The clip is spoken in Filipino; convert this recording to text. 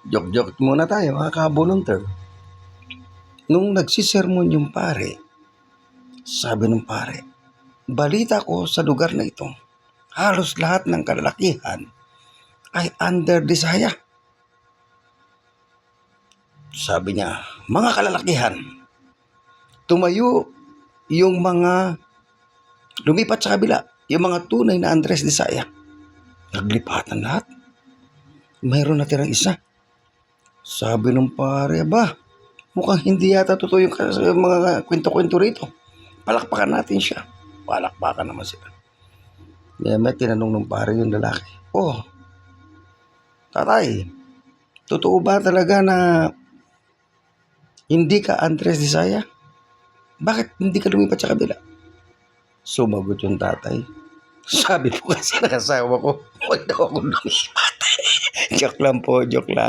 Joke-joke muna tayo, mga kabulunter. Nung nagsisermon yung pare, sabi ng pare, balita ko sa lugar na ito, halos lahat ng kalalakihan ay under Disaya. Sabi niya, mga kalalakihan, tumayo yung mga lumipat sa kabila, yung mga tunay na Andres Disaya. Naglipatan lahat. Mayroon na tirang isa. Sabi ng pare, ba, mukhang hindi yata totoo yung mga kwento-kwento rito. Palakpakan natin siya. Palakpakan naman sila. May tinanong ng pare yung lalaki, oh, tatay, totoo ba talaga na hindi ka Andres Disaya? Bakit hindi ka lumipat sa kabila? Sumagot yung tatay, sabi po kasi ng asawa ko, huwag daw ako lumipat. Joke lang po, joke lang.